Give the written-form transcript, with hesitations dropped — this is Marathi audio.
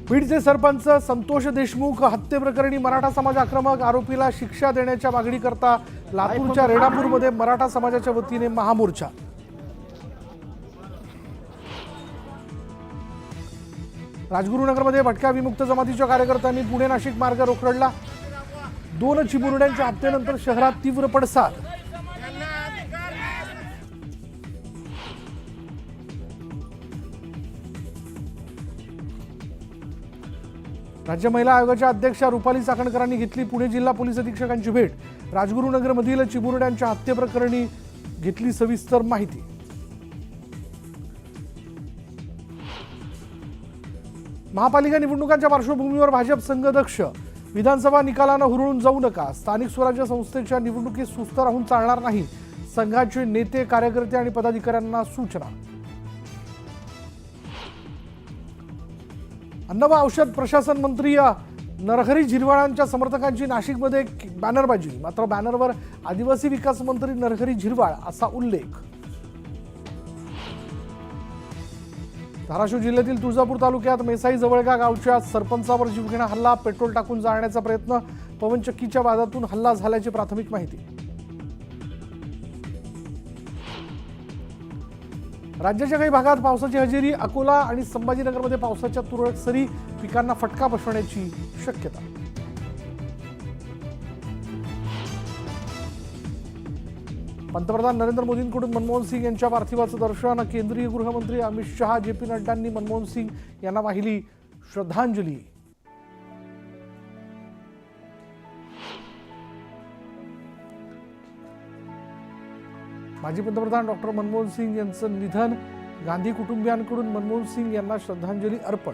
बीडचे सरपंच संतोष देशमुख हत्येप्रकरणी मराठा समाज आक्रमक, आरोपीला शिक्षा देण्याच्या मागणीकरता लातूरच्या रेणापूरमध्ये मराठा समाजाच्या वतीने महामोर्चा। राजगुरुनगरमध्ये भटक्या विमुक्त जमातीच्या कार्यकर्त्यांनी पुणे नाशिक मार्ग रोखडला। 2 चिमुरड्यांच्या हत्येनंतर शहरात तीव्र पडसाद। राज्य महिला आयोगाच्या अध्यक्षा रुपाली चाकणकरांनी घेतली पुणे जिल्हा पोलीस अधीक्षकांची भेट। राजगुरुनगरमधील चिमुरड्यांच्या हत्येप्रकरणी घेतली सविस्तर माहिती। महापालिका निवडणुकांच्या पार्श्वभूमीवर भाजप संघदक्ष, विधानसभा निकालानं हुरळून जाऊ नका, स्थानिक स्वराज्य संस्थेच्या निवडणुकीत सुस्त राहून चालणार नाही, संघाचे नेते कार्यकर्ते आणि पदाधिकाऱ्यांना सूचना। अन्न व औषध प्रशासन मंत्री नरहरी झिरवाळांच्या समर्थकांची नाशिकमध्ये बॅनरबाजी, मात्र बॅनरवर आदिवासी विकास मंत्री नरहरी झिरवाळ असा उल्लेख। धाराशिव जिल्ह्यातील तुळजापूर तालुक्यात मेसाई जवळगा गावच्या सरपंचावर जीवघेणा हल्ला, पेट्रोल टाकून जाळण्याचा प्रयत्न, पवनचक्कीच्या वादातून हल्ला झाल्याची प्राथमिक माहिती। राज्याच्या काही भागात पावसाची हजेरी, अकोला आणि संभाजीनगरमध्ये पावसाच्या तुरळक सरी, पिकांना फटका बसण्याची शक्यता। पंतप्रधान नरेंद्र मोदींकडून मनमोहन सिंग यांच्या पार्थिवाचं दर्शन, केंद्रीय गृहमंत्री अमित शहा, जे.पी. नड्डांनी मनमोहन सिंग यांना वाहिली श्रद्धांजली। माजी पंतप्रधान डॉक्टर मनमोहन सिंग यांचं निधन, गांधी कुटुंबियांकडून मनमोहन सिंग यांना श्रद्धांजली अर्पण।